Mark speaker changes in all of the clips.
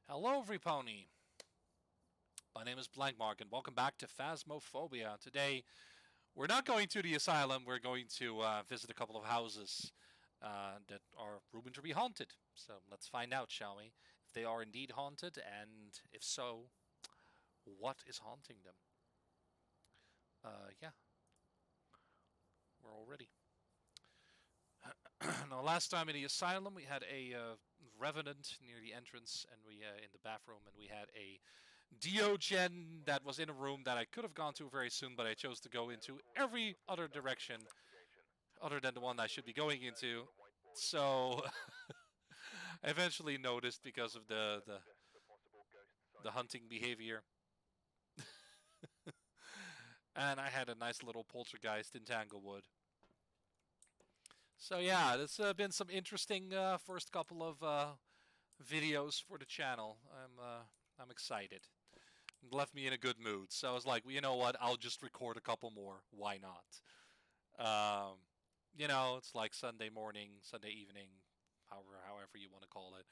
Speaker 1: Hello, everypony. My name is Blancmark, and welcome back to Phasmophobia. Today, we're not going to the asylum. We're going to visit a couple of houses that are rumored to be haunted. So let's find out, shall we? If they are indeed haunted, and if so, what is haunting them? Yeah, we're all ready. Now, last time in the asylum, we had a revenant near the entrance, and we in the bathroom, and we had a Diogen that was in a room that I could have gone to very soon, but I chose to go into every other direction other than the one I should be going into. So I eventually noticed because of the hunting behavior, and I had a nice little poltergeist in Tanglewood. So yeah, there's been some interesting first couple of videos for the channel. I'm excited. It left me in a good mood. So I was like, well, you know what? I'll just record a couple more. Why not? Um, it's like Sunday morning, Sunday evening, however you want to call it.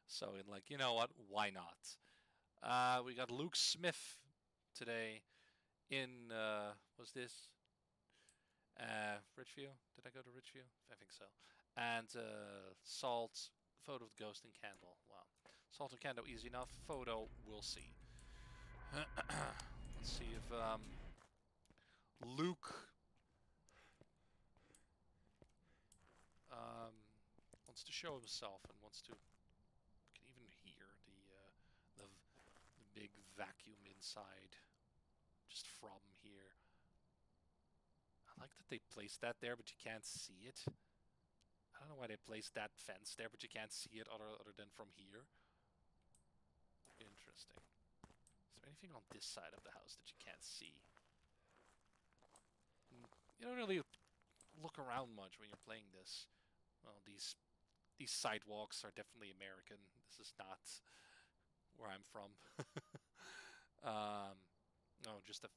Speaker 1: So in like, you know what? Why not? We got Luke Smith today in was this Richview? Did I go to Richview? I think so. And Salt, photo of the ghost and candle. Wow, Salt and candle, easy enough. Photo, we'll see. Let's see if Luke um, wants to show himself and wants to. Can even hear the big vacuum inside, just from here. I like that they placed that there, but you can't see it. I don't know why they placed that fence there, but you can't see it other than from here. Interesting. Is there anything on this side of the house that you can't see? You don't really look around much when you're playing this. Well, these sidewalks are definitely American. This is not where I'm from. No, just a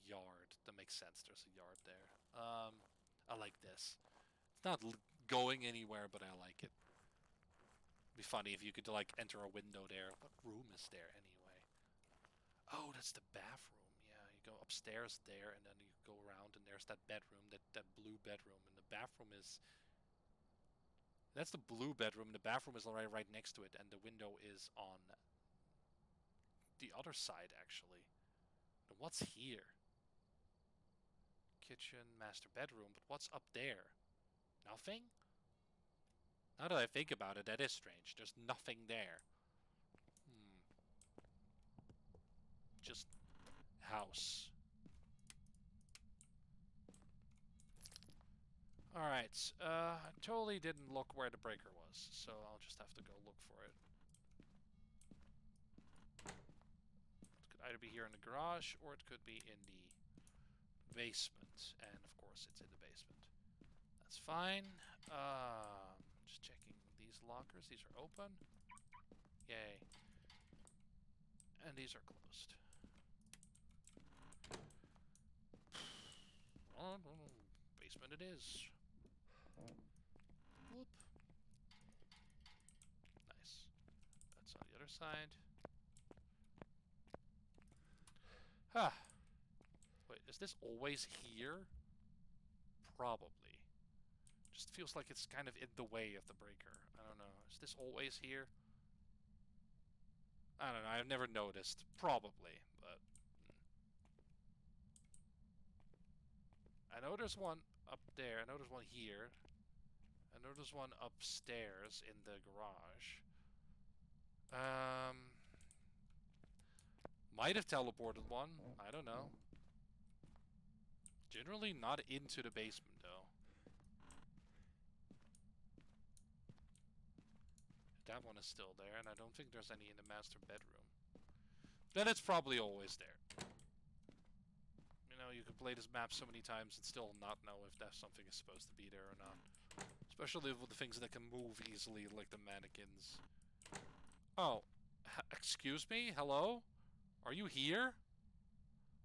Speaker 1: yard. That makes sense. There's a yard there. I like this. It's not going anywhere, but I like it. It'd be funny if you could like enter a window there. What room is there anyway? Oh, that's the bathroom. Yeah, you go upstairs there, and then you go around, and there's that bedroom, that blue bedroom, and the bathroom is. That's the blue bedroom. And the bathroom is right next to it, and the window is on the other side actually. What's here? Kitchen, master bedroom, but what's up there? Nothing? Now that I think about it, that is strange. There's nothing there. Just house. Alright, I totally didn't look where the breaker was, so I'll just have to go look for it. It could either be here in the garage, or it could be in the basement. And of course, it's in the basement. That's fine. Just checking these lockers. These are open. Yay. And these are closed. Oh, basement it is. Whoop. Nice. That's on the other side. Huh. Wait, is this always here? Probably. Just feels like it's kind of in the way of the breaker. I don't know. Is this always here? I don't know. I've never noticed. Probably, but... I know there's one up there. I know there's one here. I know there's one upstairs in the garage. Might have teleported one. I don't know. Generally not into the basement, though. That one is still there, and I don't think there's any in the master bedroom. Then it's probably always there. You know, you can play this map so many times and still not know if that something is supposed to be there or not. Especially with the things that can move easily, like the mannequins. Oh, excuse me? Hello? Are you here?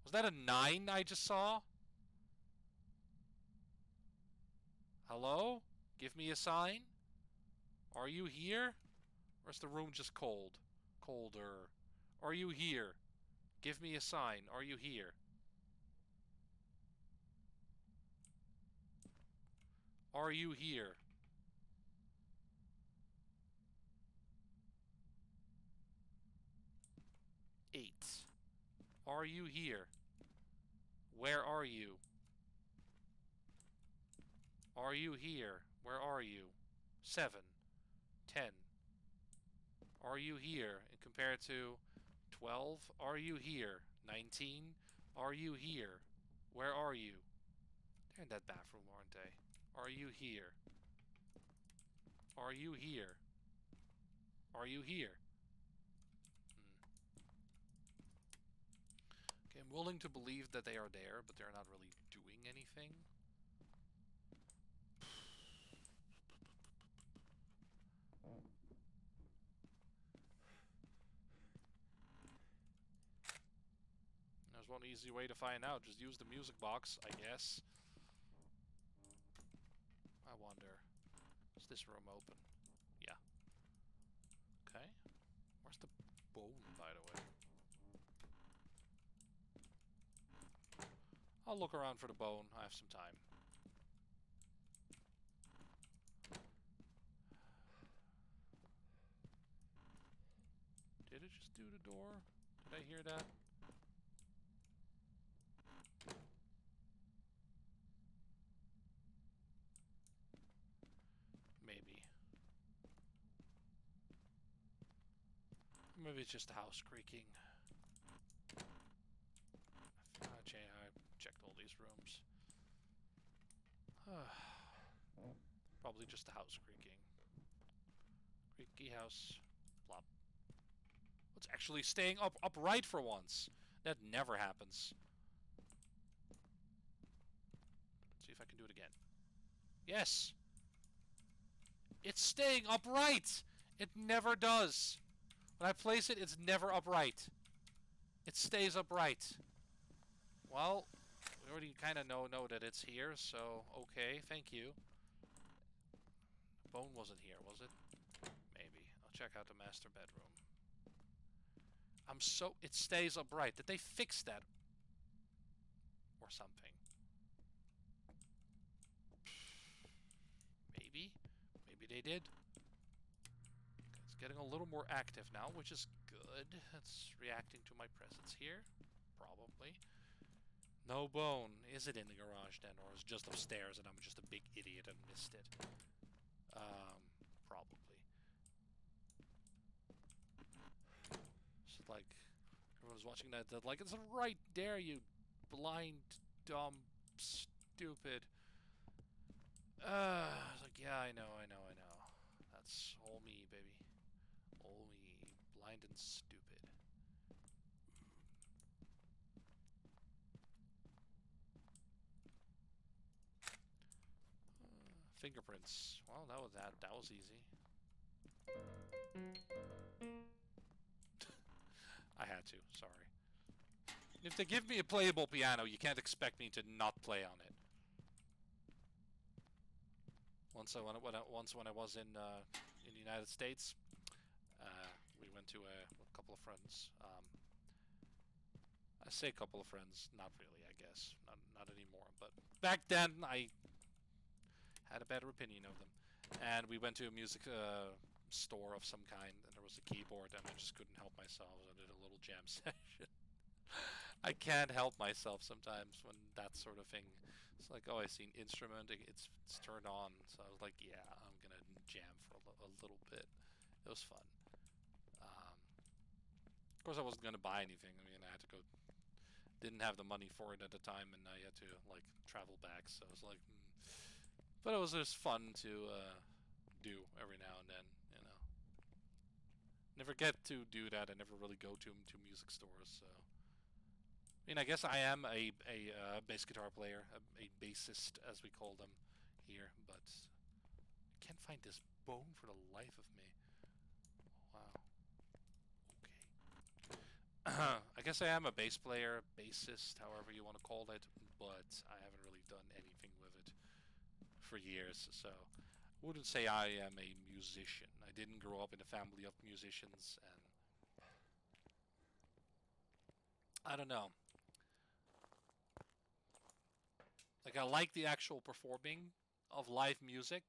Speaker 1: Was that a 9 I just saw? Hello? Give me a sign? Are you here? Or is the room just cold? placeholder. Are you here? Give me a sign. Are you here? Are you here? Eight. Are you here? Where are you? Are you here? Where are you? 7. 10. Are you here? And compared to 12. Are you here? 19. Are you here? Where are you? They're in that bathroom, aren't they? Are you here? Are you here? Are you here? Okay, I'm willing to believe that they are there, but they're not really doing anything. There's one easy way to find out. Just use the music box, I guess. I wonder. Is this room open? Yeah. Okay. Where's the bone, by the way? I'll look around for the bone. I have some time. Did it just do the door? Did I hear that? Maybe. Maybe it's just the house creaking. I checked all these rooms. Probably just the house creaking. Creaky house. Plop. It's actually staying upright for once. That never happens. Let's see if I can do it again. Yes! It's staying upright! It never does. When I place it, it's never upright. It stays upright. Well, we already kind of know that it's here, so okay, thank you. Bone wasn't here, was it? Maybe. I'll check out the master bedroom. It stays upright. Did they fix that? Or something? Maybe. Maybe they did. Okay, it's getting a little more active now, which is good. It's reacting to my presence here. Probably. No bone. Is it in the garage then, or is it just upstairs and I'm just a big idiot and missed it? Probably. It's like everyone's watching that like, it's right there, you blind, dumb, stupid. It's like, yeah, I know. That's all me, baby. All me. Blind and stupid. Fingerprints. Well, that was easy. I had to, sorry. If they give me a playable piano, you can't expect me to not play on it. Once when I was in the United States, we went to a couple of friends. I say a couple of friends, not really, I guess, not anymore. But back then, I had a better opinion of them. And we went to a music store of some kind, and there was a keyboard, and I just couldn't help myself. I did a little jam session. I can't help myself sometimes when that sort of thing. It's like, oh, I see an instrument, it's turned on, so I was like, yeah, I'm gonna jam for a little bit. It was fun. Of course, I wasn't gonna buy anything. I mean, I had to go. Didn't have the money for it at the time, and I had to like travel back. So I was like, but it was just fun to do every now and then, you know. Never get to do that. I never really go to music stores, so. I mean, I guess I am a bass guitar player, a bassist, as we call them here, but I can't find this bone for the life of me. Wow. Okay. I guess I am a bass player, bassist, however you want to call it, but I haven't really done anything with it for years, so I wouldn't say I am a musician. I didn't grow up in a family of musicians, and I don't know. Like I like the actual performing of live music,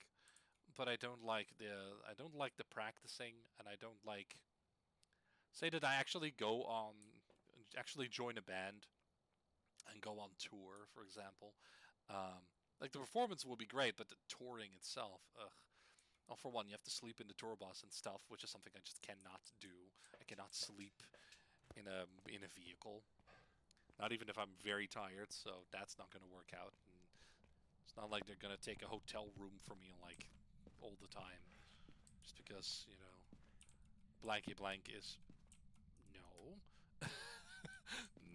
Speaker 1: but I don't like the practicing, and I don't like say that I actually go on actually join a band and go on tour, for example. Like the performance will be great, but the touring itself, ugh. Well, for one, you have to sleep in the tour bus and stuff, which is something I just cannot do. I cannot sleep in a vehicle, not even if I'm very tired. So that's not going to work out. And it's not like they're going to take a hotel room for me like all the time, just because blanky blank is no.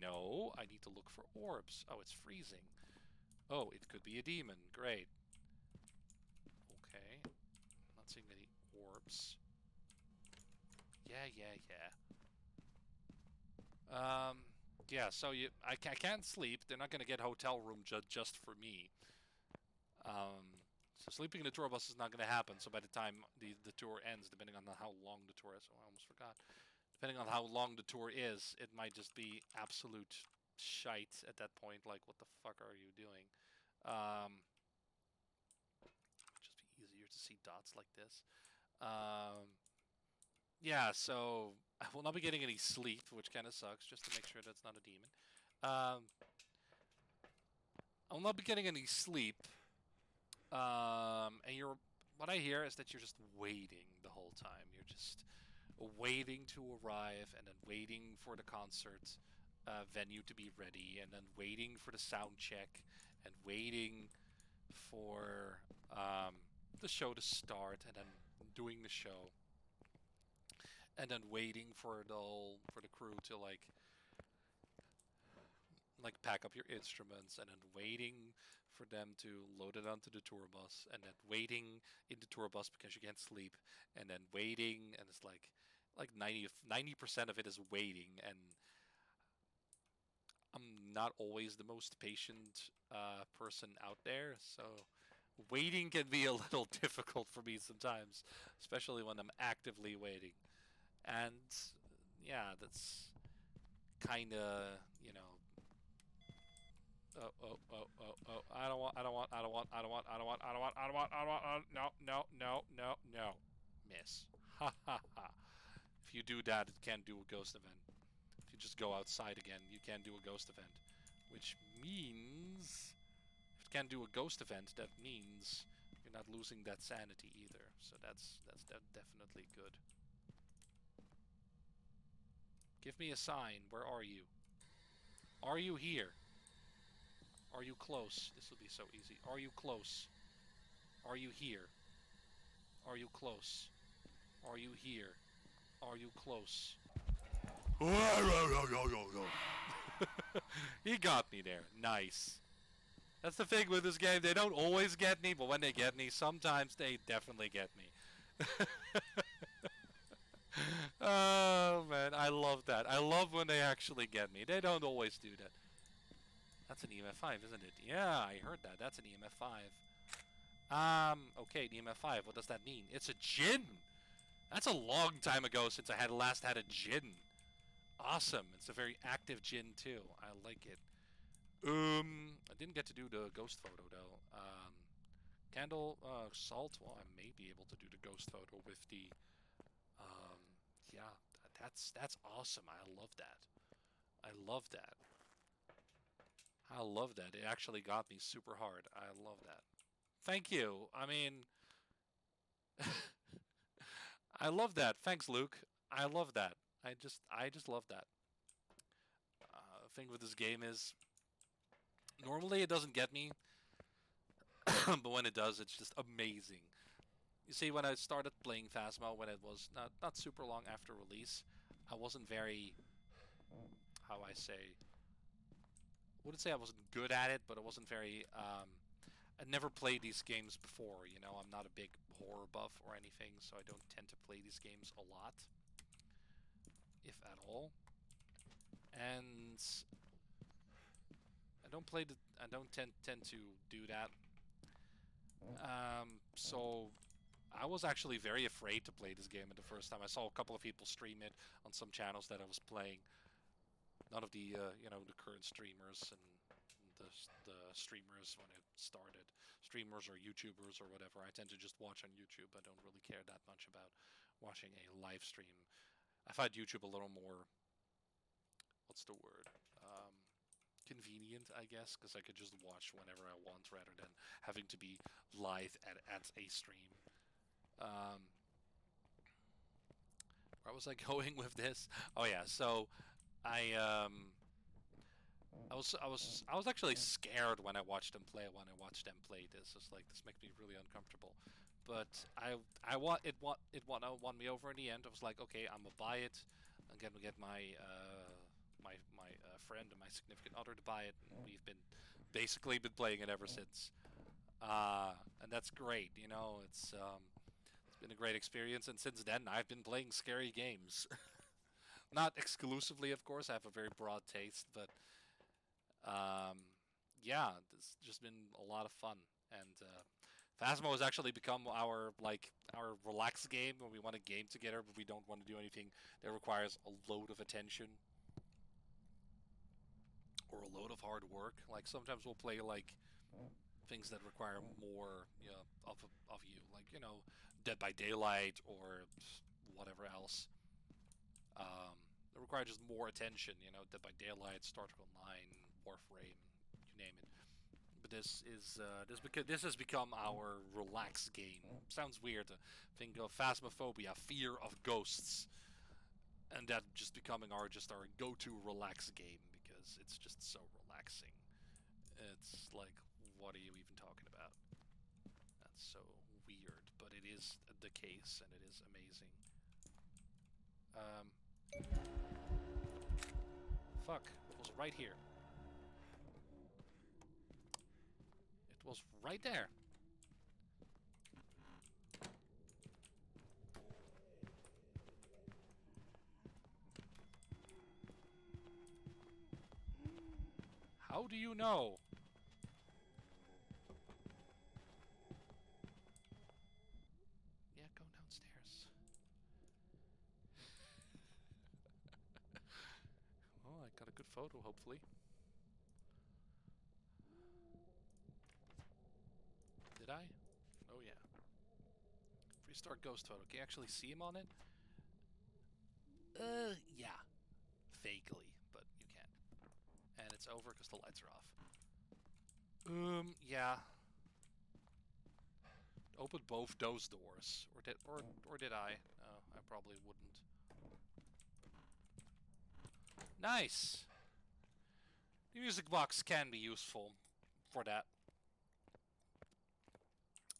Speaker 1: No, I need to look for orbs. Oh, it's freezing. Oh, it could be a demon. Great. Okay. Not seeing any orbs. Yeah, yeah, yeah. Um, yeah, so I can't sleep. They're not going to get hotel room just for me. Um, so sleeping in the tour bus is not going to happen. So by the time the tour ends, depending on how long the tour is, oh, I almost forgot. Depending on how long the tour is, it might just be absolute shite at that point. Like, what the fuck are you doing? Um, just be easier to see dots like this. Um, yeah, so I will not be getting any sleep, which kind of sucks, just to make sure that's not a demon. Um, I will not be getting any sleep. And what I hear is that you're just waiting the whole time. You're just waiting to arrive, and then waiting for the concert venue to be ready, and then waiting for the sound check, and waiting for the show to start, and then doing the show, and then waiting for the crew to pack up your instruments, and then waiting for them to load it onto the tour bus, and then waiting in the tour bus because you can't sleep, and then waiting, and it's like 90% of it is waiting, and I'm not always the most patient person out there, so waiting can be a little difficult for me sometimes, especially when I'm actively waiting. And yeah, that's kind of, oh. I don't want, I don't want, I don't want, I don't want, I don't want, I don't want, I don't want, I don't want, no, no, no, no, no. Miss. Ha ha ha. If you do that, it can't do a ghost event. If you just go outside again, you can't do a ghost event. Which means, if it can't do a ghost event, that means you're not losing that sanity either. So that's definitely good. Give me a sign. Where are you? Are you here? Are you close? This will be so easy. Are you close? Are you here? Are you close? Are you here? Are you close? He got me there. Nice. That's the thing with this game. They don't always get me, but when they get me, sometimes they definitely get me. Oh, man. I love that. I love when they actually get me. They don't always do that. That's an EMF 5, isn't it? Yeah, I heard that. That's an EMF 5. Okay, the EMF 5. What does that mean? It's a jinn! That's a long time ago since I last had a jinn. Awesome. It's a very active jinn, too. I like it. I didn't get to do the ghost photo, though. Candle, salt. Well, I may be able to do the ghost photo with the, um, yeah, that's awesome. I love that. I love that. I love that. It actually got me super hard. I love that. Thank you. I mean, I love that. Thanks, Luke. I love that. I just love that. The thing with this game is, normally it doesn't get me, but when it does, it's just amazing. You see, when I started playing Phasmo, when it was not super long after release, I wasn't very, how I say, wouldn't say I wasn't good at it, but I wasn't very. I never played these games before. I'm not a big horror buff or anything, so I don't tend to play these games a lot, if at all. And I don't tend to do that. So I was actually very afraid to play this game at the first time. I saw a couple of people stream it on some channels that I was playing. None of the you know, the current streamers and the streamers when it started, streamers or YouTubers or whatever. I tend to just watch on YouTube. I don't really care that much about watching a live stream. I find YouTube a little more, what's the word? Convenient, I guess, because I could just watch whenever I want rather than having to be live at a stream. Um, where was I going with this? Oh yeah, so I I was actually scared when I watched them play. When I watched them play this, it's like this makes me really uncomfortable. But I want won me over in the end. I was like, okay, I'm gonna buy it. I'm gonna get my my friend and my significant other to buy it, and we've been basically been playing it ever since. And that's great. You know, it's been a great experience, and since then I've been playing scary games. Not exclusively, of course. I have a very broad taste, but um, yeah, it's just been a lot of fun. And Phasmo has actually become our our relaxed game when we want to game together, but we don't want to do anything that requires a load of attention or a load of hard work. Like sometimes we'll play like things that require more, you know, of you, like, you know, Dead by Daylight or whatever else. It requires just more attention, you know, Dead by Daylight, Star Trek Online, Warframe, you name it. But this has become our relaxed game. Sounds weird to think of Phasmophobia, fear of ghosts, and that just becoming our go-to relaxed game because it's just so relaxing. It's like, what are you even talking about? That's so weird, but it is the case, and it is amazing. Um, fuck, it was right here. It was right there. How do you know? Yeah, go downstairs. Oh, I got a good photo, hopefully. Did I? Oh, yeah. Restart ghost photo. Can you actually see him on it? Yeah. Vaguely, but you can. And it's over because the lights are off. Yeah. Open both those doors. Or did I? No, I probably wouldn't. Nice! The music box can be useful for that.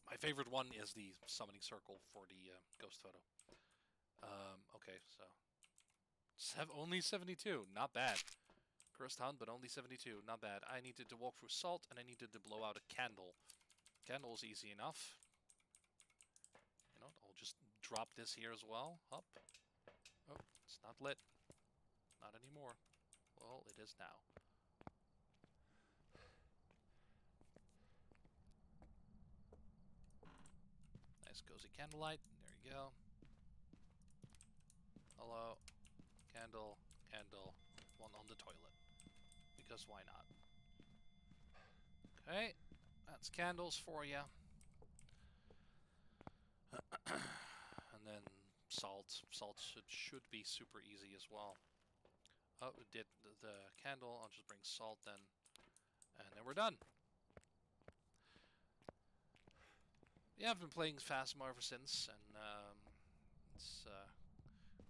Speaker 1: My favorite one is the summoning circle for the ghost photo. Okay, so only 72, not bad. Cursed hunt, but only 72, not bad. I needed to walk through salt, and I needed to blow out a candle. Candle's easy enough. You know, I'll just drop this here as well. Up. Oh, it's not lit. Not anymore. Well, it is now. Nice cozy candlelight. There you go. Hello. Candle. Candle. One on the toilet. Because why not? Okay. That's candles for you. And then salt. Salt should be super easy as well. Oh, we did the candle. I'll just bring salt then. And then we're done. Yeah, I've been playing Phasmo ever since, and it's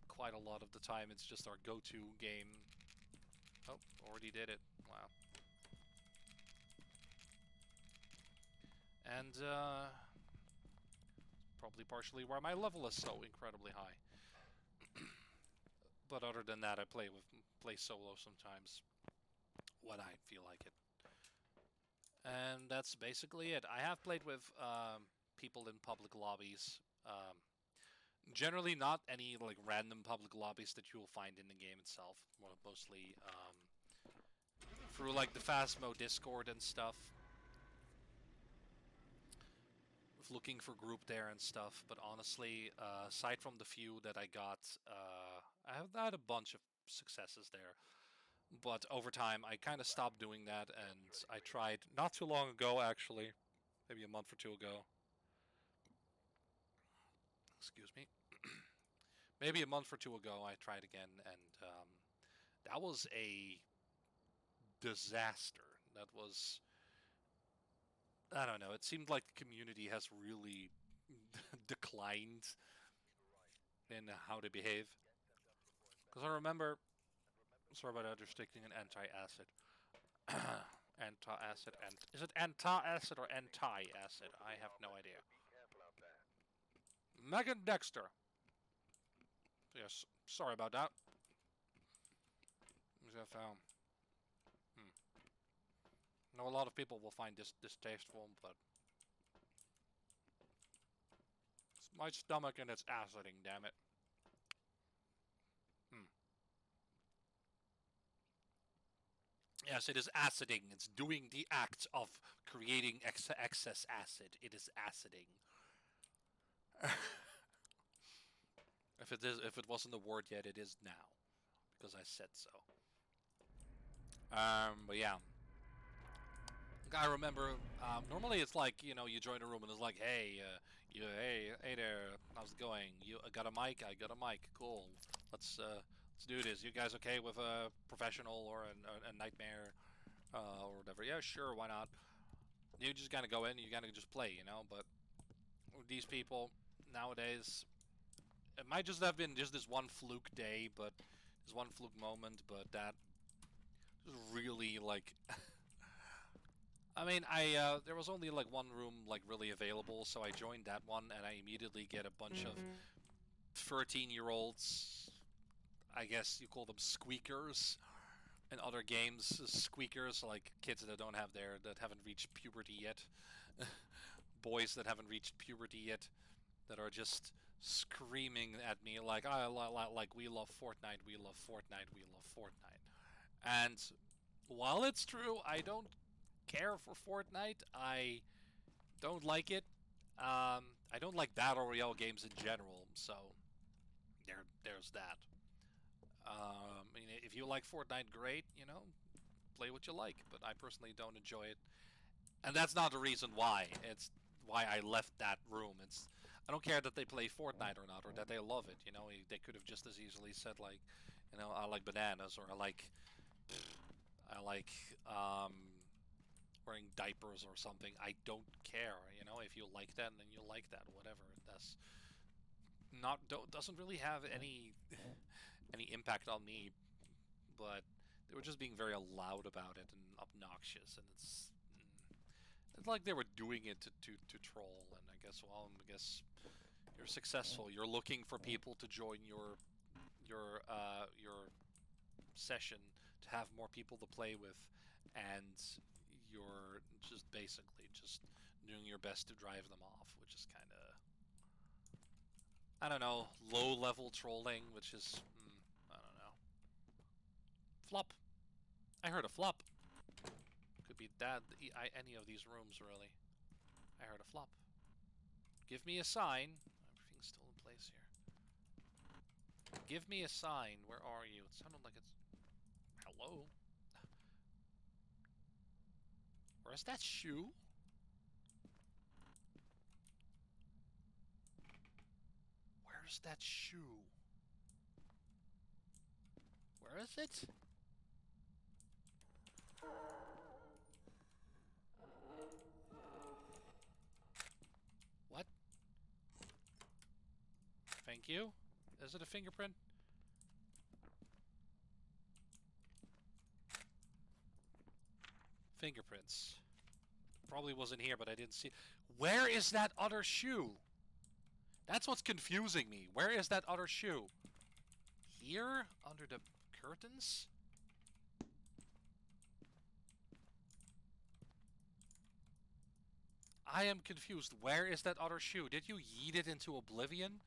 Speaker 1: quite a lot of the time. It's just our go-to game. Oh, already did it. Wow. And probably partially why my level is so incredibly high. But other than that, I play solo sometimes when I feel like it. And that's basically it. I have played with people in public lobbies. Generally, not any like random public lobbies that you will find in the game itself. Mostly through like the Phasmo Discord and stuff. Looking for group there and stuff. But honestly, aside from the few that I got, I had a bunch of successes there. But over time, I kind of stopped doing that, and I tried not too long ago, actually, maybe a month or two ago. Excuse me. Maybe a month or two ago, I tried again, and that was a disaster. That was, I don't know. It seemed like the community has really declined in how they behave. Because I remember, sorry about understating an anti-acid. Anti-acid, and is it anti-acid or anti-acid? I have no idea. Megan Dexter. Yes, sorry about that. If, hmm. I know a lot of people will find this distasteful, but it's my stomach and it's aciding, damn it. Hmm. Yes, it is aciding. It's doing the act of creating excess acid. It is aciding. If it wasn't a word yet, it is now because I said so. But yeah, I remember. Normally, it's like you join a room and it's like, hey, hey there, how's it going? You got a mic? I got a mic. Cool. Let's do this. You guys okay with a professional or a nightmare or whatever? Yeah, sure. Why not? You just gotta go in. You gotta just play. But these people nowadays, it might just have been just this one fluke day, but this one fluke moment, but that really like I mean, I there was only like one room like really available, so I joined that one, and I immediately get a bunch of 13-year-olds. I guess you call them squeakers. In other games, squeakers like kids that haven't reached puberty yet, boys that haven't reached puberty yet, that are just screaming at me like, like we love Fortnite, we love Fortnite, we love Fortnite. And while it's true, I don't care for Fortnite. I don't like it. I don't like battle royale games in general, so there's that. I mean, if you like Fortnite, great. Play what you like. But I personally don't enjoy it, and that's not the reason why. It's why I left that room. I don't care that they play Fortnite or not, or that they love it. They could have just as easily said like, I like bananas, or I like wearing diapers or something. I don't care. If you like that, then you like that. Whatever. That's not doesn't really have any impact on me. But they were just being very loud about it and obnoxious, and it's like they were doing it to troll. And I guess you're successful. You're looking for people to join your session to have more people to play with, and you're just basically just doing your best to drive them off, which is kind of, I don't know, low level trolling, which is I don't know. Flop. I heard a flop. Could be that any of these rooms really. I heard a flop. Give me a sign. Everything's still in place here. Give me a sign. Where are you? It sounded like it's. Hello? Where's that shoe? Where's that shoe? Where is it? What? Thank you. Is it a fingerprint? Fingerprints. Probably wasn't here, but I didn't see. Where is that other shoe? That's what's confusing me. Where is that other shoe? Here? Under the curtains? I am confused. Where is that other shoe? Did you yeet it into oblivion?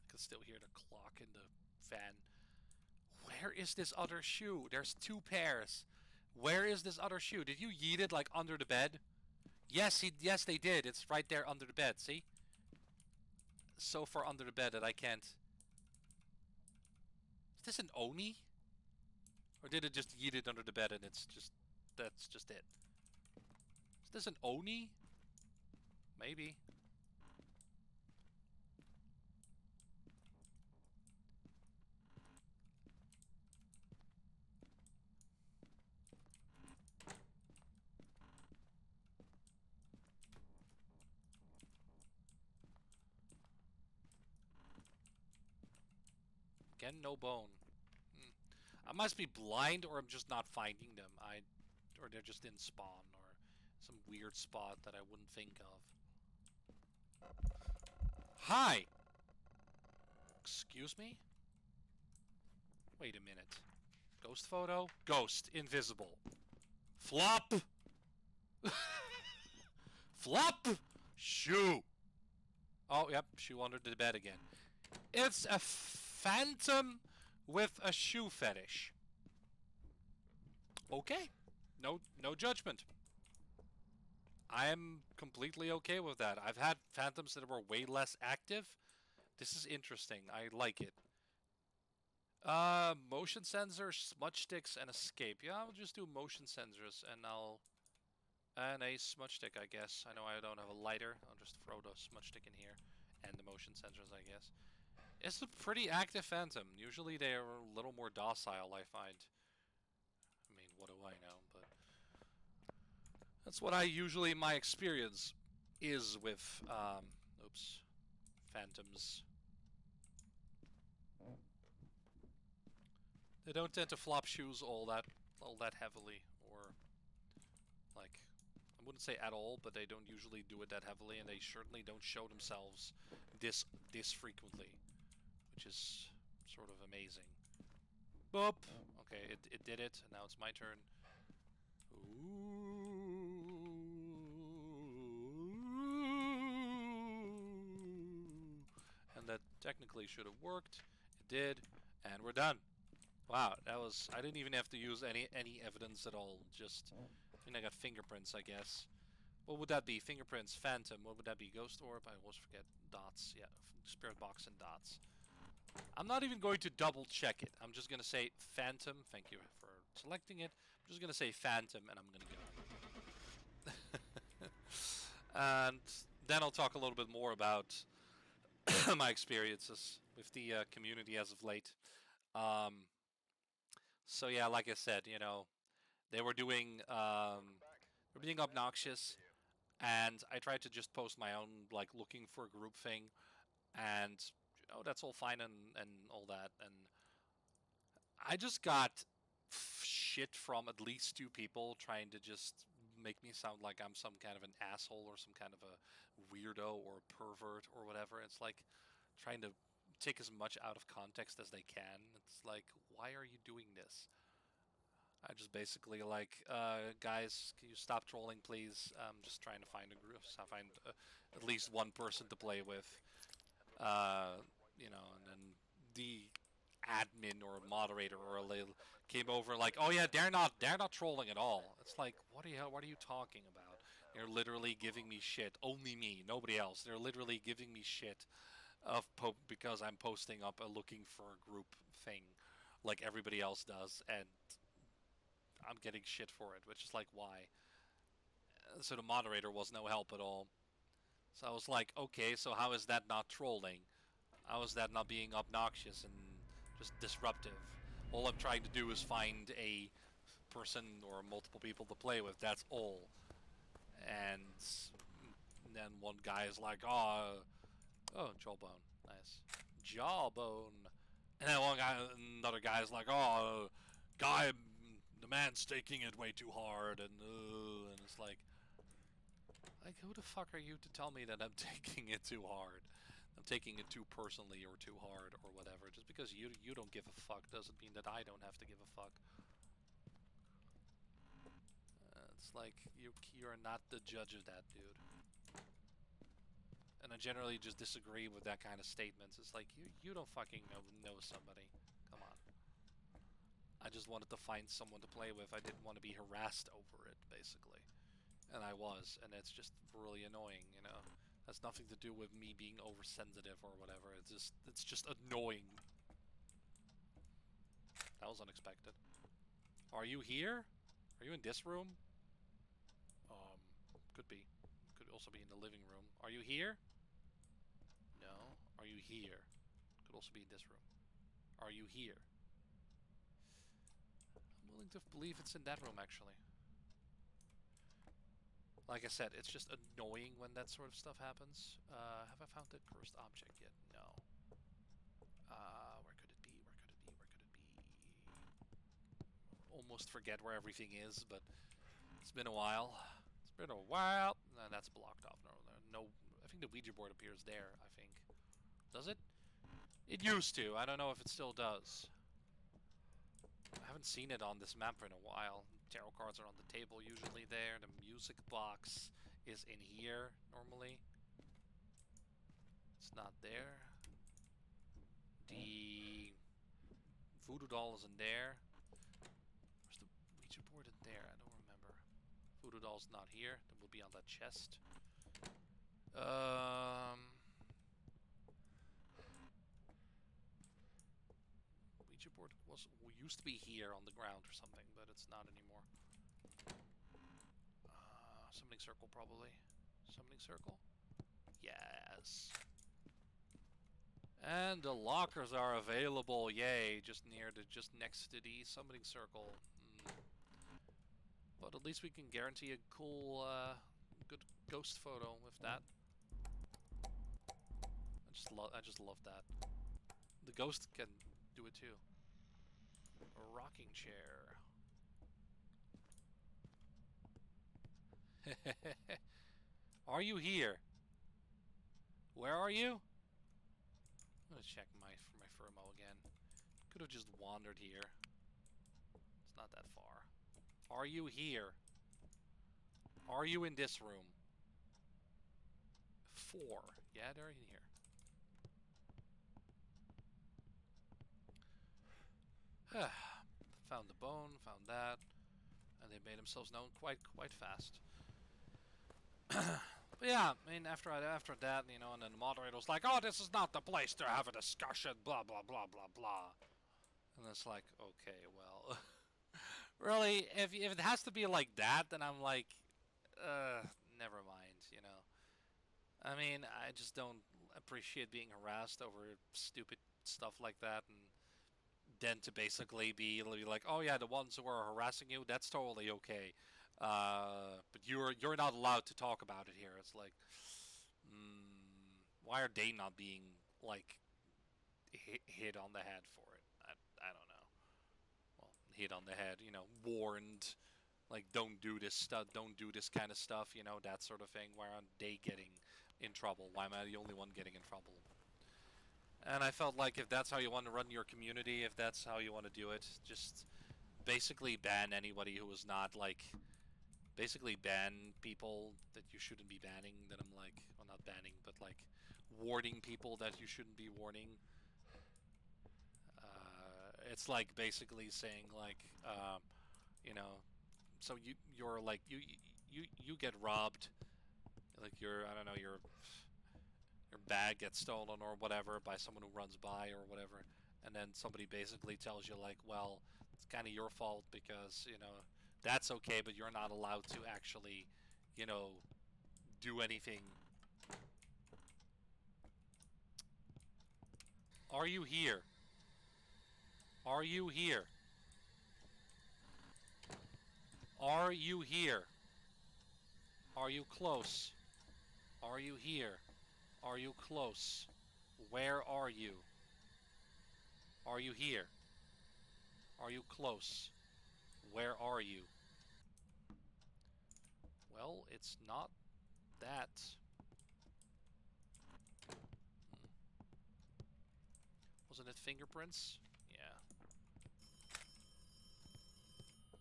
Speaker 1: I can still hear the clock in the fan. Where is this other shoe? There's two pairs. Where is this other shoe? Did you yeet it like under the bed? Yes, yes they did. It's right there under the bed. See? so far under the bed that I can't... Is this an Oni? Or did it just yeet it under the bed and it's just... That's just it. Is this an Oni? Maybe. Again, no bone. I must be blind or I'm just not finding them. Or they're just in spawn or some weird spot that I wouldn't think of. Hi! Excuse me? Wait a minute. Ghost photo? Ghost. Invisible. Flop! Flop! Shoe! Oh, yep. Shoe under the bed again. It's a phantom with a shoe fetish. Okay. No judgment. I am completely okay with that. I've had phantoms that were way less active. This is interesting. I like it. Motion sensors, smudge sticks, and escape. Yeah, I'll just do motion sensors, and a smudge stick, I guess. I know I don't have a lighter. I'll just throw the smudge stick in here, and the motion sensors, I guess. It's a pretty active phantom. Usually they're a little more docile, I find. I mean, what do I know? But that's what I usually, my experience is with, oops, phantoms. They don't tend to flop shoes all that heavily, or like, I wouldn't say at all, but they don't usually do it that heavily, and they certainly don't show themselves this frequently, which is sort of amazing. Boop. Okay, it did it, and now it's my turn. Ooh. And that technically should have worked. It did, and we're done. Wow, that was... I didn't even have to use any evidence at all. Just... I think I got fingerprints, I guess. What would that be? Fingerprints, phantom. What would that be? Ghost orb? I always forget. Dots. Yeah, spirit box and dots. I'm not even going to double check it. I'm just going to say phantom. Thank you for selecting it. I'm just going to say phantom, and I'm going to go. And then I'll talk a little bit more about my experiences with the community as of late. So yeah, like I said, you know, they were doing, they're being obnoxious, and I tried to just post my own, like, looking for a group thing, and, you know, that's all fine and all that, and I just got shit from at least 2 people trying to just make me sound like I'm some kind of an asshole or some kind of a weirdo or a pervert or whatever. It's like trying to take as much out of context as they can. It's like, why are you doing this? I just basically like, guys, can you stop trolling, please? I'm just trying to find a group, so I find at least one person to play with. You know, and then the admin or moderator or a little came over like, oh yeah, they're not trolling at all. It's like, what are you talking about? They're literally giving me shit. Only me, nobody else. They're literally giving me shit because I'm posting up a looking for a group thing like everybody else does, and I'm getting shit for it, which is like, why? So the moderator was no help at all. So I was like, okay, so how is that not trolling? How is that not being obnoxious and just disruptive? All I'm trying to do is find a person or multiple people to play with, that's all. And then one guy is like, oh, jawbone, nice. Jawbone. And then another guy is like, oh, the man's taking it way too hard, and it's like, who the fuck are you to tell me that I'm taking it too hard? I'm taking it too personally or too hard or whatever. Just because you don't give a fuck doesn't mean that I don't have to give a fuck. It's like, you're not the judge of that, dude. And I generally just disagree with that kind of statements. It's like, you don't fucking know somebody. Come on. I just wanted to find someone to play with. I didn't want to be harassed over it, basically. And I was, and it's just really annoying, you know. Has nothing to do with me being oversensitive or whatever. It's just annoying. That was unexpected. Are you here? Are you in this room? Could be. Could also be in the living room. Are you here? No. Are you here? Could also be in this room. Are you here? I'm willing to believe it's in that room, actually. Like I said, it's just annoying when that sort of stuff happens. Have I found the cursed object yet? No. Where could it be? Where could it be? Where could it be? Almost forget where everything is, but it's been a while. It's been a while. No, that's blocked off. No. I think the Ouija board appears there, I think. Does it? It used to. I don't know if it still does. I haven't seen it on this map in a while. Tarot cards are on the table usually there. The music box is in here normally. It's not there. The voodoo doll is in there. Where's the Ouija board in there? I don't remember. Voodoo doll's not here. That will be on that chest. Ouija board used to be here on the ground or something, but it's not anymore. Summoning circle, probably. Summoning circle? Yes. And the lockers are available, yay, just next to the summoning circle. But at least we can guarantee a cool, good ghost photo with that. I just love that. The ghost can do it too. A rocking chair. Are you here? Where are you? I'm gonna check my Furmo again. Could have just wandered here. It's not that far. Are you here? Are you in this room? 4. Yeah, they're in here. Found the bone, found that, and they made themselves known quite fast. But yeah, I mean, after that, you know, and then the moderator was like, "Oh, this is not the place to have a discussion," blah blah blah blah blah. And it's like, okay, well, really, if it has to be like that, then I'm like, never mind, you know. I mean, I just don't appreciate being harassed over stupid stuff like that, and then to basically be like, oh yeah, the ones who are harassing you, that's totally okay. But you're not allowed to talk about it here. It's like, why are they not being like hit on the head for it? I don't know. Well, hit on the head, you know, warned, like don't do this stuff, don't do this kind of stuff, you know, that sort of thing. Why aren't they getting in trouble? Why am I the only one getting in trouble? And I felt like if that's how you want to run your community, if that's how you want to do it, just basically ban anybody who is not like, basically ban people that you shouldn't be banning. That I'm like, well, not banning, but like warning people that you shouldn't be warning. It's like basically saying like, you know, so you're like you get robbed, like I don't know, your bag gets stolen or whatever by someone who runs by or whatever, and then somebody basically tells you like, well, it's kind of your fault because, you know, that's okay, but you're not allowed to actually, you know, do anything. Are you here? Are you here? Are you here? Are you close? Are you here? Are you close? Where are you? Are you here? Are you close? Where are you? Well, it's not that. Wasn't it fingerprints? Yeah.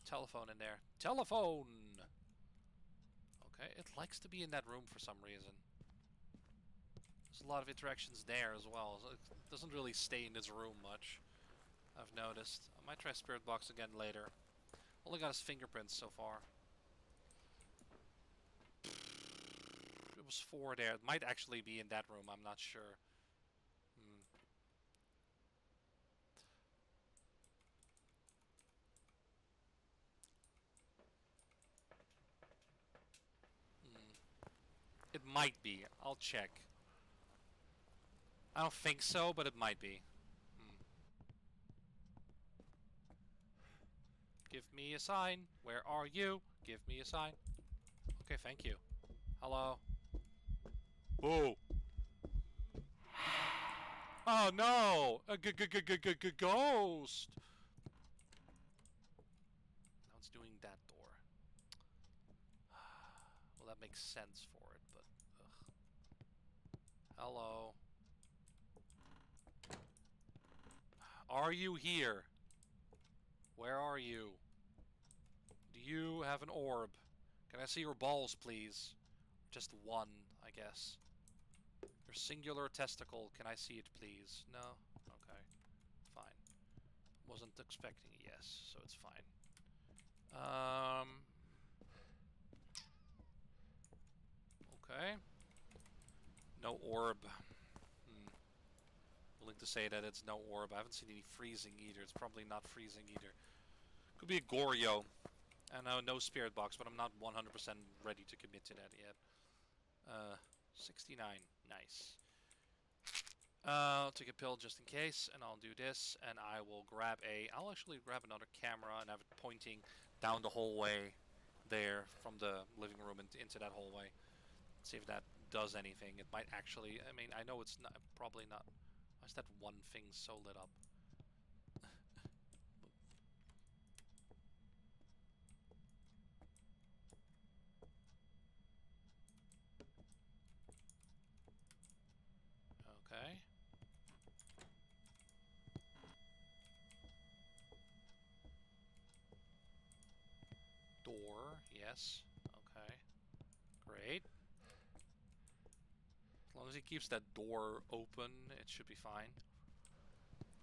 Speaker 1: Telephone in there. Telephone! Okay, it likes to be in that room for some reason. There's a lot of interactions there as well. So it doesn't really stay in this room much, I've noticed. I might try Spirit Box again later. Only got his fingerprints so far. There was 4 there. It might actually be in that room. I'm not sure. It might be. I'll check. I don't think so, but it might be. Give me a sign. Where are you? Give me a sign. Okay, thank you. Hello? Boo! Oh no! A ghost! Now it's doing that door. Well, that makes sense for it, but... Ugh. Hello? Are you here? Where are you? Do you have an orb? Can I see your balls, please? Just one, I guess. Your singular testicle, can I see it, please? No? Okay. Fine. Wasn't expecting a yes, so it's fine. Okay. No orb. Willing to say that it's no orb. I haven't seen any freezing either. It's probably not freezing either. Could be a Goryo. I know no spirit box, but I'm not 100% ready to commit to that yet. 69. Nice. I'll take a pill just in case, and I'll do this, and I will grab I'll actually grab another camera and have it pointing down the hallway there from the living room into that hallway. See if that does anything. It might actually, I mean, I know it's not, probably not. Why is that one thing so lit up? Okay. Door, yes. Okay. Great. As long as he keeps that door open, it should be fine.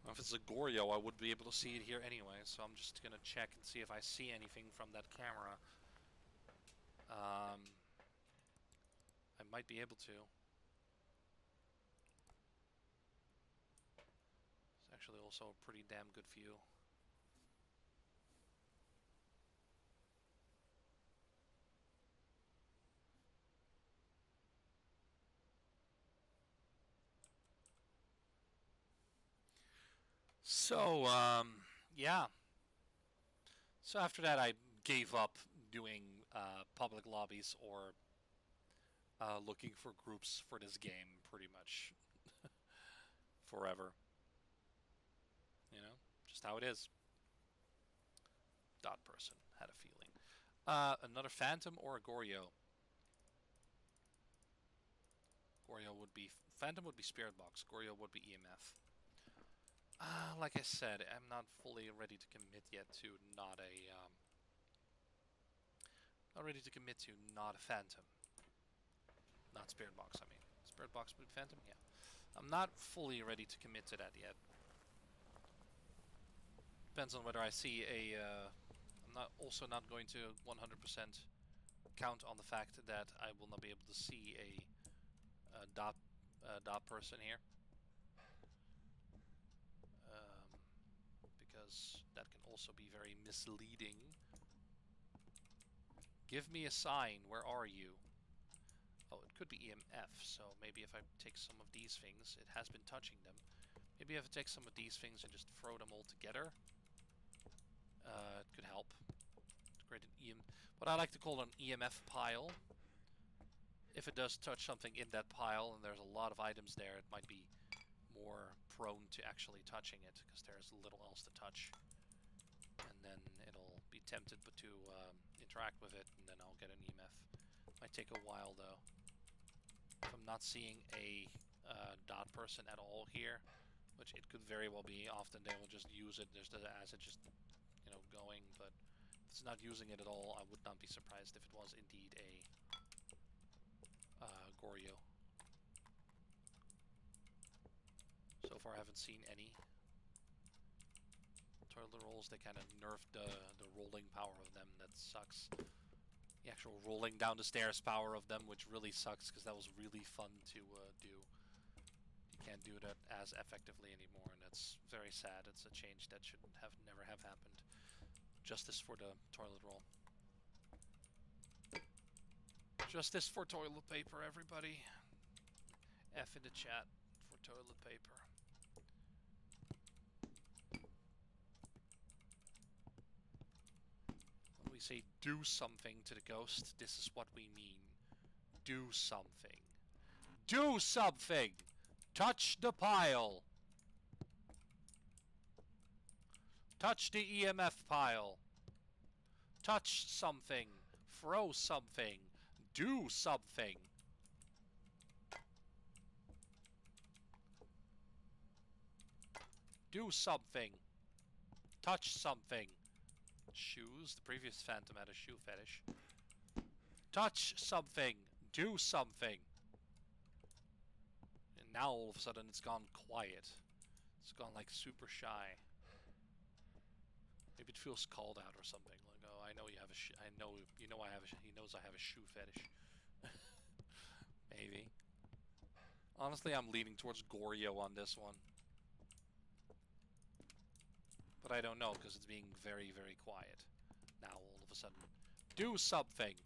Speaker 1: Well, if it's a Goryo, I would be able to see it here anyway, so I'm just gonna check and see if I see anything from that camera. I might be able to. It's actually also a pretty damn good view. So, yeah. So after that, I gave up doing public lobbies or looking for groups for this game, pretty much forever. You know, just how it is. Dot person had a feeling. Another Phantom or a Goryo? Goryo would be Phantom would be Spirit Box. Goryo would be EMF. Like I said, I'm not fully ready to commit yet to not a Phantom. Not Spirit Box, I mean. Spirit Box would be Phantom? Yeah. I'm not fully ready to commit to that yet. Depends on whether I see I'm also not going to 100% count on the fact that I will not be able to see a dot person here. Because that can also be very misleading. Give me a sign. Where are you? Oh, it could be EMF, so maybe if I take some of these things, it has been touching them. Maybe if I take some of these things and just throw them all together, it could help. Create an what I like to call an EMF pile. If it does touch something in that pile, and there's a lot of items there, it might be more prone to actually touching it, because there's little else to touch. And then it'll be tempted to interact with it, and then I'll get an EMF. Might take a while, though. If I'm not seeing a dot person at all here, which it could very well be, often they will just use it just as it just, you know, going, but if it's not using it at all, I would not be surprised if it was indeed a Goryo. So far I haven't seen any. Toilet rolls, they kind of nerfed the rolling power of them. That sucks. The actual rolling down the stairs power of them, which really sucks because that was really fun to do. You can't do that as effectively anymore, and that's very sad. It's a change that should have never have happened. Justice for the toilet roll. Justice for toilet paper, everybody. F in the chat for toilet paper. When we say do something to the ghost, this is what we mean. Do something. Do something! Touch the pile! Touch the EMF pile! Touch something! Throw something! Do something! Do something! Touch something! Shoes. The previous Phantom had a shoe fetish. Touch something! Do something! And now all of a sudden it's gone quiet. It's gone like super shy. Maybe it feels called out or something. Like, oh, I know you have a I know you know I have a he knows I have a shoe fetish. Maybe. Honestly, I'm leaning towards Goryo on this one. But I don't know, because it's being very, very quiet. Now, all of a sudden, do something!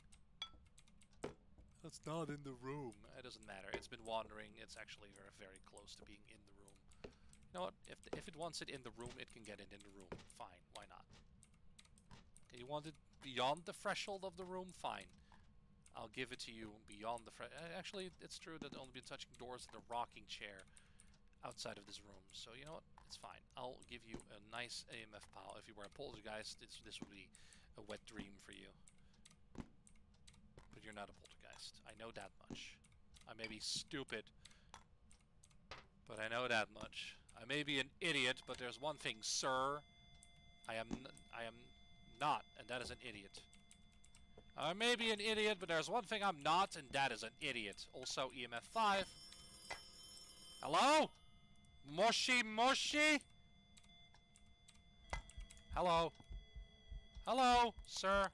Speaker 1: That's not in the room. It doesn't matter. It's been wandering. It's actually very, very close to being in the room. You know what? If it wants it in the room, it can get it in the room. Fine. Why not? Okay, you want it beyond the threshold of the room? Fine. I'll give it to you beyond the threshold. Actually, it's true that only been touching doors and a rocking chair outside of this room. So, you know what? It's fine. I'll give you a nice AMF pile. If you were a poltergeist, this would be a wet dream for you. But you're not a poltergeist. I know that much. I may be stupid, but I know that much. I may be an idiot, but there's one thing, sir. I am not, and that is an idiot. I may be an idiot, but there's one thing I'm not, and that is an idiot. Also, EMF 5. Hello? Moshi Moshi? Hello? Hello, sir?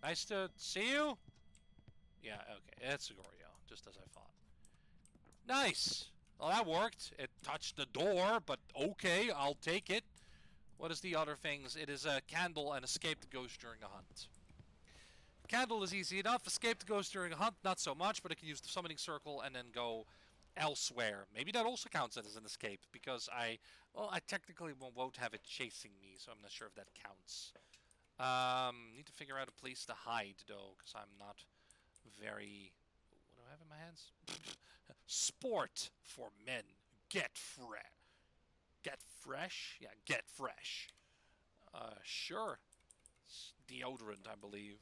Speaker 1: Nice to see you? Yeah, okay, it's Goryo, just as I thought. Nice! Well, that worked. It touched the door, but okay, I'll take it. What is the other things? It is a candle and escape the ghost during a hunt. Candle is easy enough. Escape the ghost during a hunt, not so much, but I can use the summoning circle and then go elsewhere. Maybe that also counts as an escape, because I technically won't have it chasing me, so I'm not sure if that counts. Need to figure out a place to hide, though, because I'm not very... What do I have in my hands? Sport for men. Get fresh. Get fresh? Yeah, get fresh. Sure. It's deodorant, I believe.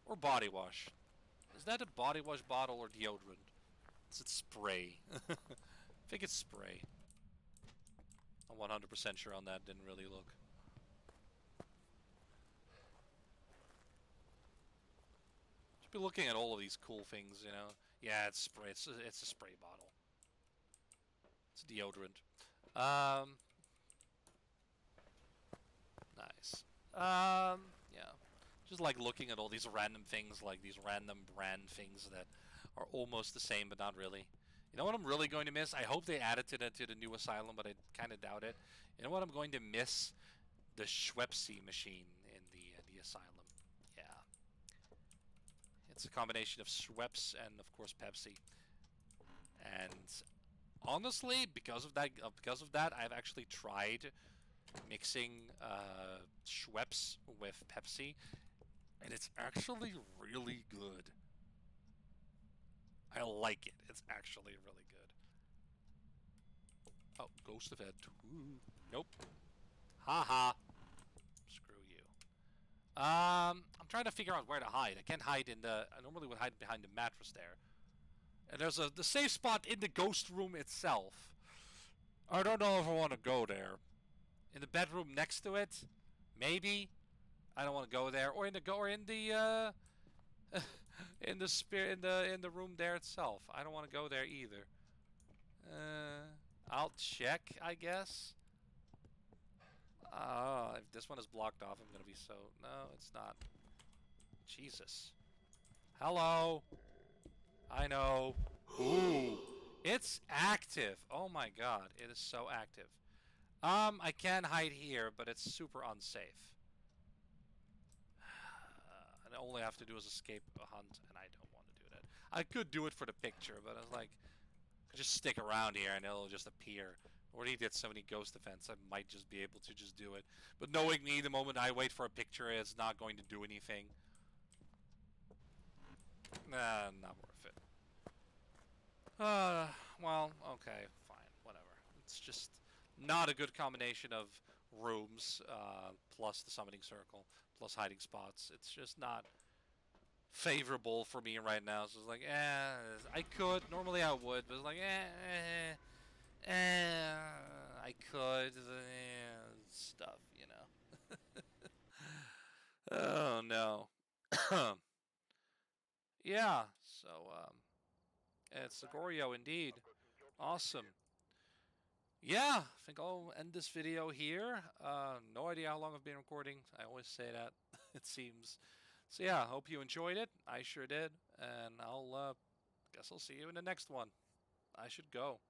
Speaker 1: Or body wash. Is that a body wash bottle or deodorant? Is it spray? I think it's spray. I'm 100% sure on that, didn't really look. Should be looking at all of these cool things, you know. Yeah, it's spray. It's a spray bottle. It's deodorant. Nice. Yeah. Just like looking at all these random things, like these random brand things that are almost the same, but not really. You know what I'm really going to miss? I hope they added to the new asylum, but I kind of doubt it. You know what I'm going to miss? The Schweppes machine in the asylum. Yeah. It's a combination of Schweppes and, of course, Pepsi. And honestly, because of that, I've actually tried mixing Schweppes with Pepsi, and it's actually really good. I like it. It's actually really good. Oh, Ghost of Ed. Ooh. Nope. Haha. Screw you. I'm trying to figure out where to hide. I can't hide in the... I normally would hide behind the mattress there. And there's the safe spot in the ghost room itself. I don't know if I want to go there. In the bedroom next to it, maybe. I don't want to go there, or in the in the room there itself. I don't want to go there either. I'll check, I guess. If this one is blocked off, I'm gonna be so... No, it's not. Jesus. Hello. I know. Ooh. It's active. Oh my god. It is so active. I can hide here, but it's super unsafe. And all I have to do is escape a hunt, and I don't want to do that. I could do it for the picture, but I was like, just stick around here and it'll just appear. Already did so many ghost events, I might just be able to just do it. But knowing me, the moment I wait for a picture, it's not going to do anything. Nah, not worth it. Well, okay, fine, whatever. It's just not a good combination of rooms, plus the summoning circle, plus hiding spots. It's just not favorable for me right now. So it's like, I could. Normally I would, but it's like, I could. Stuff, you know. Oh no. Yeah. So it's Gorio indeed. Awesome. Yeah, I think I'll end this video here. No idea how long I've been recording. I always say that, it seems. So yeah, hope you enjoyed it. I sure did. And I'll guess I'll see you in the next one. I should go.